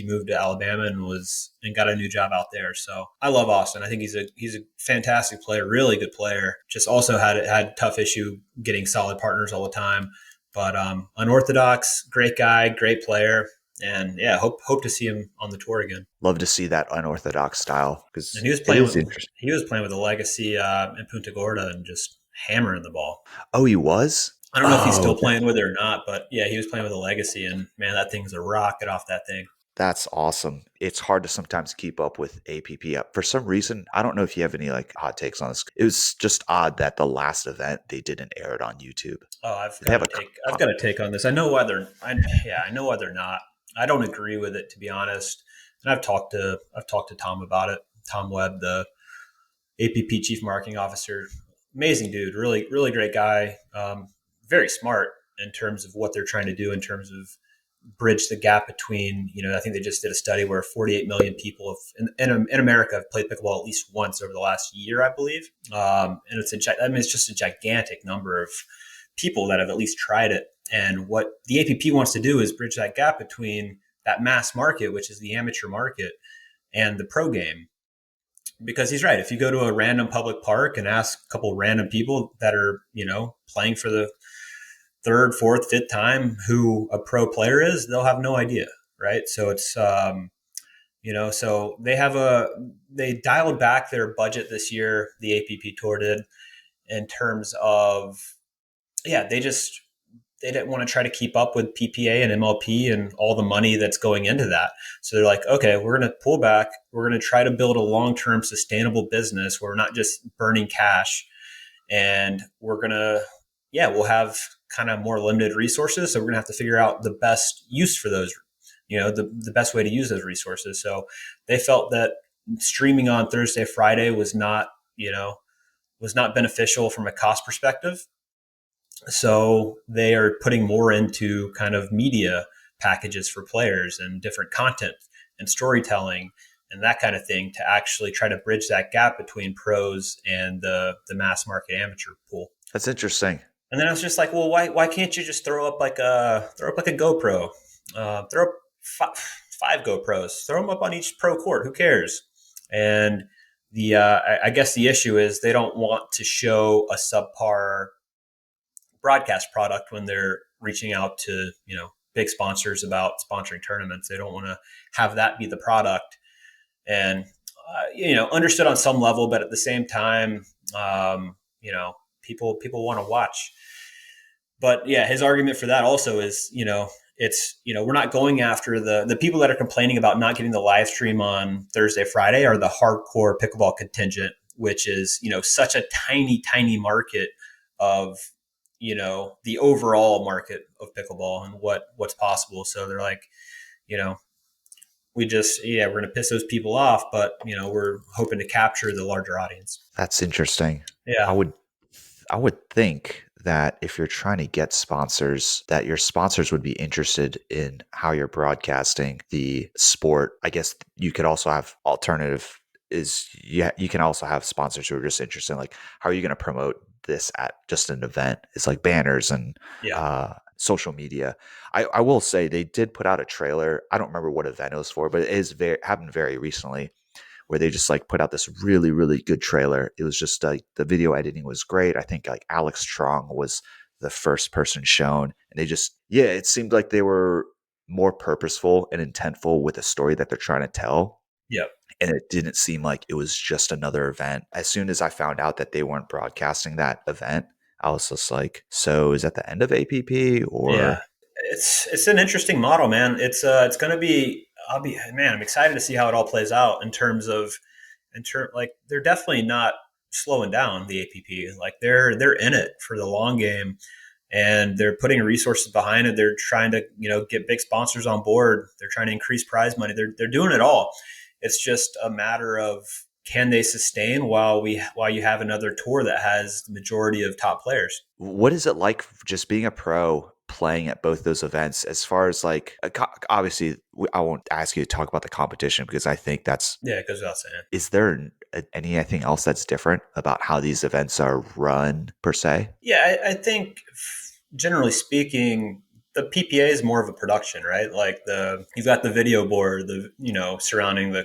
moved to Alabama and got a new job out there. So I love Austin. I think he's a fantastic player, really good player. Just also had a tough issue getting solid partners all the time. But unorthodox, great guy, great player, and yeah, hope to see him on the tour again. Love to see that unorthodox style because And it is interesting. he was playing with a legacy in Punta Gorda and just hammering the ball. Oh, he was? I don't know if he's Oh, still playing with it or not, but yeah, he was playing with a legacy, and man, that thing's a rocket off that thing. that's awesome. It's hard to sometimes keep up with APP. For some reason, I don't know if you have any like hot takes on this. It was just odd that the last event they didn't air it on YouTube. Oh, Did they have a I've got a take on this. I know why they're not. I don't agree with it, to be honest. And I've talked to Tom about it. Tom Webb, the APP chief marketing officer, amazing dude, really great guy, very smart in terms of what they're trying to do in terms of bridge the gap between, I think they just did a study where 48 million people in America have played pickleball at least once over the last year, I believe. And it's just a gigantic number of people that have at least tried it. And what the APP wants to do is bridge that gap between that mass market, which is the amateur market, and the pro game. Because he's right. If you go to a random public park and ask a couple random people that are, playing for the third, fourth, fifth time who a pro player is, they'll have no idea. Right. So it's, so they dialed back their budget this year. The APP tour did, in terms of, they didn't want to try to keep up with PPA and MLP and all the money that's going into that. So they're like, okay, we're going to pull back. We're going to try to build a long-term sustainable business where we're not just burning cash, and we'll have kind of more limited resources. So we're going to have to figure out the best use for those, the best way to use those resources. So they felt that streaming on Thursday, Friday was not beneficial from a cost perspective. So they are putting more into kind of media packages for players and different content and storytelling and that kind of thing to actually try to bridge that gap between pros and the mass market amateur pool. That's interesting. And then I was just like, well, why can't you just throw up like a GoPro, throw up five GoPros, throw them up on each pro court? Who cares? And I guess the issue is they don't want to show a subpar broadcast product when they're reaching out to, big sponsors about sponsoring tournaments. They don't want to have that be the product. And, understood on some level, but at the same time, people want to watch. But yeah, his argument for that also is, we're not going after the people that are complaining about not getting the live stream on Thursday, Friday are the hardcore pickleball contingent, which is, such a tiny, tiny market of, the overall market of pickleball and what's possible. So they're like, we're going to piss those people off, but we're hoping to capture the larger audience. That's interesting. Yeah. I would think that if you're trying to get sponsors, that your sponsors would be interested in how you're broadcasting the sport. I guess you could also have you can also have sponsors who are just interested in like, how are you going to promote this at just an event? It's like banners and social media. I will say they did put out a trailer. I don't remember what event it was for, but it happened very recently, where they just like put out this really, really good trailer. It was just like the video editing was great. I think like Alex Strong was the first person shown, and it seemed like they were more purposeful and intentful with the story that they're trying to tell. Yep. And it didn't seem like it was just another event. As soon as I found out that they weren't broadcasting that event, I was just like, so is that the end of APP or? Yeah, it's an interesting model, man. It's going to be, I'm excited to see how it all plays out like they're definitely not slowing down the APP. Like they're in it for the long game, and they're putting resources behind it. They're trying to, get big sponsors on board. They're trying to increase prize money. They're doing it all. It's just a matter of, can they sustain while you have another tour that has the majority of top players? What is it like just being a pro playing at both those events? As far as like, obviously, I won't ask you to talk about the competition because I think it goes without saying. Is there anything else that's different about how these events are run per se? Yeah, I think generally speaking, the PPA is more of a production, right? Like you've got the video board, surrounding the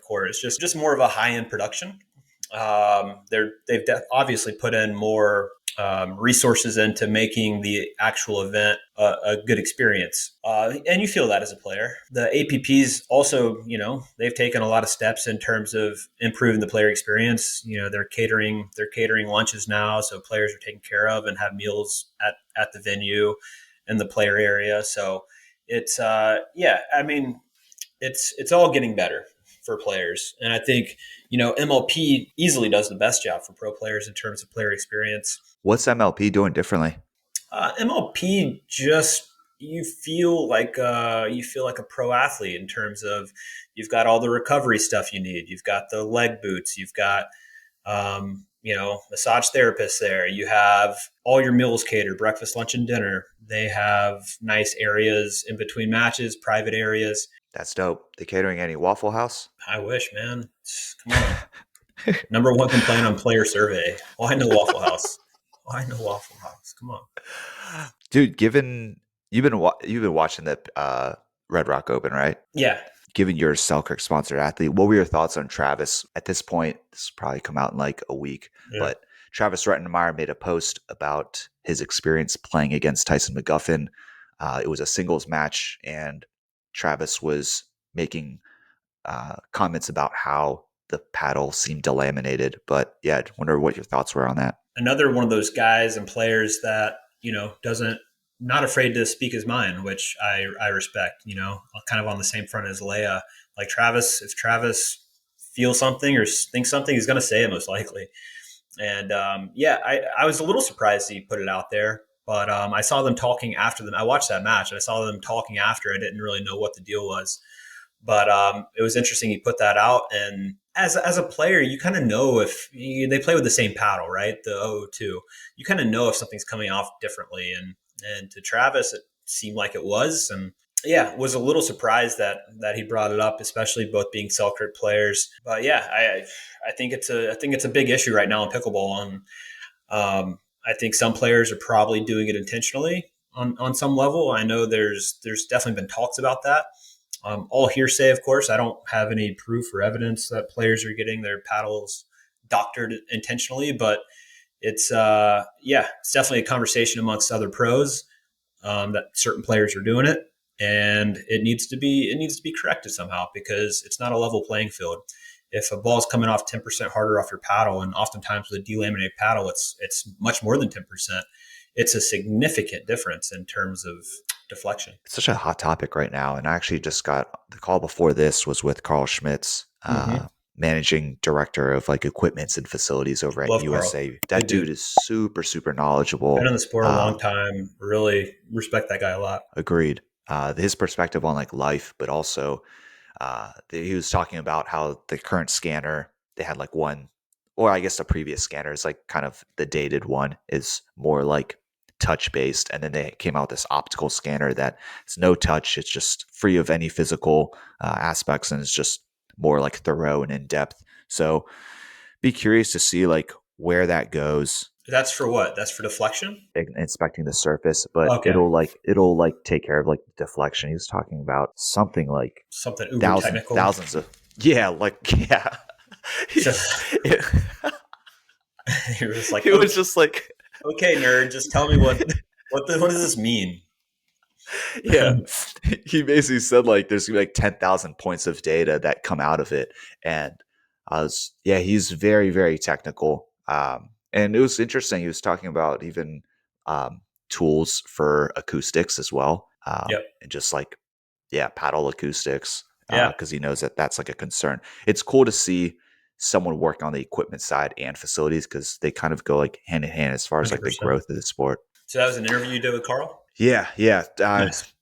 court. It's just more of a high end production. They've obviously put in more resources into making the actual event a good experience. And you feel that as a player. The APPs also, they've taken a lot of steps in terms of improving the player experience. They're catering lunches now, so players are taken care of and have meals at the venue in the player area. So it's it's all getting better for players. And I think, MLP easily does the best job for pro players in terms of player experience. What's MLP doing differently? MLP just you feel like a pro athlete in terms of you've got all the recovery stuff you need. You've got the leg boots. You've got massage therapists there. You have all your meals catered, breakfast, lunch, and dinner. They have nice areas in between matches, private areas. That's dope. The catering any Waffle House? I wish, man. Come on. Number one complaint on player survey. Why no Waffle House? Why no Waffle House? Come on, Dude. Given you've been watching the Red Rock Open, right? yeah. Given you're a Selkirk sponsored athlete, what were your thoughts on Travis at this point? This will probably come out in like a week, but Travis Rettenmeyer made a post about his experience playing against Tyson McGuffin. It was a singles match, and Travis was making comments about how the paddle seemed delaminated. But yeah, I wonder what your thoughts were on that. Another one of those guys and players that doesn't not afraid to speak his mind, which I respect. Kind of on the same front as Leia. Like Travis, if Travis feels something or thinks something, he's going to say it most likely. And I was a little surprised he put it out there, but I saw them talking after them. I watched that match and I saw them talking after. I didn't really know what the deal was, but it was interesting. He put that out, and as a player, you kind of know if they play with the same paddle, right? The 002. You kind of know if something's coming off differently, and to Travis, it seemed like it was, and was a little surprised that he brought it up, especially both being Selkirk players. But I think it's a big issue right now in pickleball, and I think some players are probably doing it intentionally on some level. I know there's definitely been talks about that. All hearsay, of course. I don't have any proof or evidence that players are getting their paddles doctored intentionally, but it's definitely a conversation amongst other pros that certain players are doing it, and it needs to be corrected somehow because it's not a level playing field. If a ball is coming off 10% harder off your paddle, and oftentimes with a delaminated paddle, it's much more than 10%. It's a significant difference in terms of deflection. It's such a hot topic right now. And I actually just got the call before this was with Carl Schmitz, managing director of like equipments and facilities over at Love USA. Carl. That dude is super, super knowledgeable. Been in the sport a long time. Really respect that guy a lot. Agreed. His perspective on like life, but also he was talking about how the current scanner, they had like one, or I guess the previous scanner is like kind of the dated one is more like touch based, and then they came out with this optical scanner that it's no touch, it's just free of any physical aspects, and it's just more like thorough and in depth. So be curious to see like where that goes. That's for what? That's for deflection? Inspecting the surface, but Okay. it'll take care of like deflection. He was talking about something like something uber technical. Thousands of yeah. He was like, it was just like, okay, nerd, just tell me what does this mean? Yeah, he basically said like there's gonna be like 10,000 points of data that come out of it, and he's very, very technical. And it was interesting. He was talking about even tools for acoustics as well, and just like paddle acoustics, because he knows that that's like a concern. It's cool to see someone work on the equipment side and facilities because they kind of go like hand in hand as far as 100%. Like the growth of the sport. So that was an interview you did with Carl? Yeah. Nice.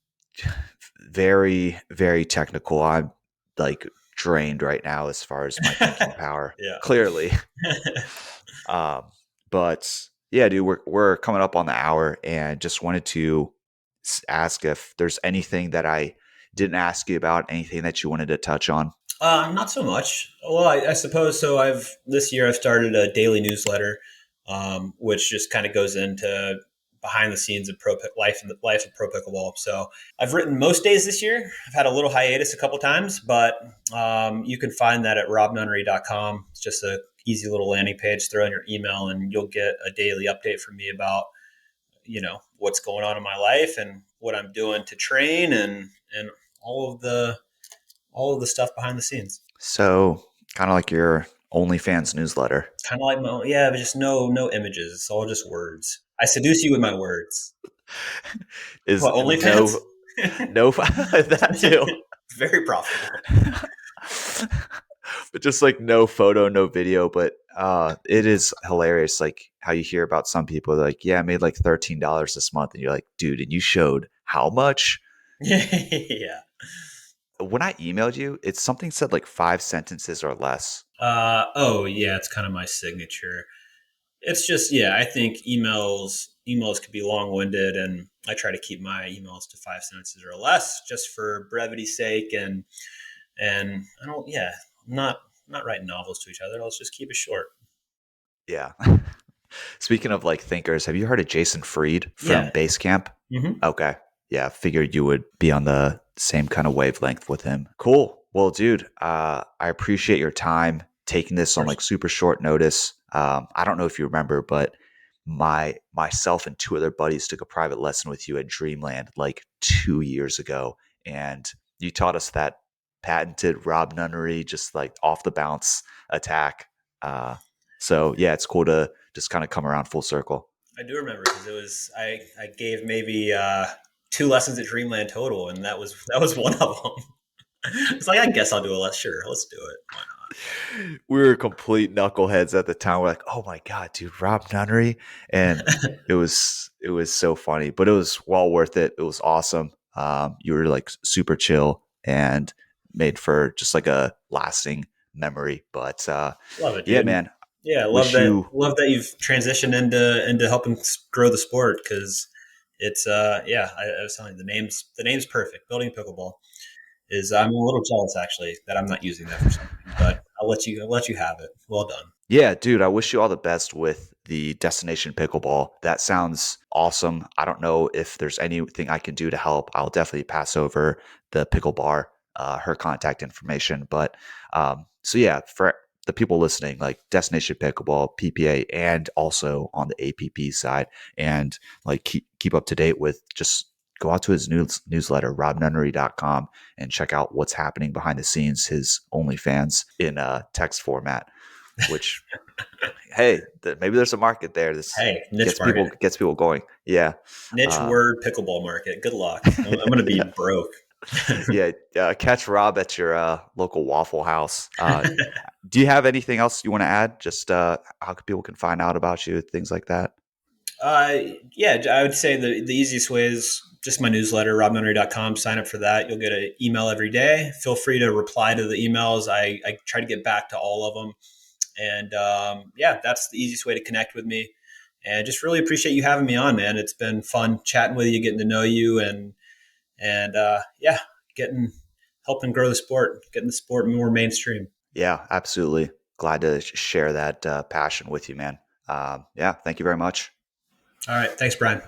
Very, very technical. I'm like drained right now as far as my thinking power. Clearly. But yeah, dude, we're coming up on the hour, and just wanted to ask if there's anything that I didn't ask you about, anything that you wanted to touch on. Not so much. Well, I suppose so. This year I've started a daily newsletter, which just kind of goes into behind the scenes of life of pro pickleball. So I've written most days this year. I've had a little hiatus a couple times, but you can find that at robnunnery.com. It's just an easy little landing page, throw in your email, and you'll get a daily update from me about, what's going on in my life and what I'm doing to train, and all of the stuff behind the scenes. So kind of like your OnlyFans newsletter. Kind of like but just no images. It's all just words. I seduce you with my words. Is What, OnlyFans? no, no, that too. Very profitable. But just like no photo, no video. But it is hilarious, like how you hear about some people like, yeah, I made like $13 this month, and you're like, dude, and you showed how much? Yeah. When I emailed you, it's something said like 5 sentences or less. Oh yeah, it's kind of my signature. It's just, yeah, I think emails could be long winded, and I try to keep my emails to 5 sentences or less, just for brevity's sake, and I don't, yeah, I'm not writing novels to each other. Let's just keep it short. Yeah. Speaking of like thinkers, have you heard of Jason Fried from Yeah. Basecamp? Hmm. Okay. Yeah, figured you would be on the same kind of wavelength with him. Cool. Well, dude, I appreciate your time taking this on like super short notice. I don't know if you remember, but myself and two other buddies took a private lesson with you at Dreamland like 2 years ago, and you taught us that patented Rob Nunnery just like off the bounce attack. So yeah, it's cool to just kind of come around full circle. I do remember, because it was I gave maybe 2 lessons at Dreamland total, and that was one of them. It's like, I guess I'll do a less. Sure, let's do it. Why We were complete knuckleheads at the time. We're like, oh my god, dude, Rob Nunnery, and not? it was so funny, but it was well worth it. It was awesome. You were like super chill and made for just like a lasting memory. But Love it, yeah, dude. man, Yeah, I love wish that. you. Love that you've transitioned into helping grow the sport, because it's yeah. I was telling you, the name's perfect. Building pickleball is. I'm a little jealous, actually, that I'm not using that for something, but I'll let you have it. Well done. Yeah, dude, I wish you all the best with the Destination Pickleball. That sounds awesome. I don't know if there's anything I can do to help. I'll definitely pass over the pickle bar, her contact information. But so yeah, for the people listening, like Destination Pickleball, PPA, and also on the APP side, and like keep up to date with, just go out to his newsletter, robnunnery.com, and check out what's happening behind the scenes, his OnlyFans in text format, which, hey, maybe there's a market there. This Hey, niche gets people market, gets people going. Yeah, niche um, word pickleball market. Good luck. I'm gonna be yeah, broke. yeah. Catch Rob at your local Waffle House. Do you have anything else you want to add? Just how people can find out about you, things like that. Yeah, I would say the easiest way is just my newsletter, robnunnery.com. Sign up for that. You'll get an email every day. Feel free to reply to the emails. I try to get back to all of them. And yeah, that's the easiest way to connect with me. And just really appreciate you having me on, man. It's been fun chatting with you, getting to know you, and yeah, getting helping grow the sport, getting the sport more mainstream. Yeah, absolutely. Glad to share that passion with you, man. Yeah, thank you very much. All right, thanks, Brian.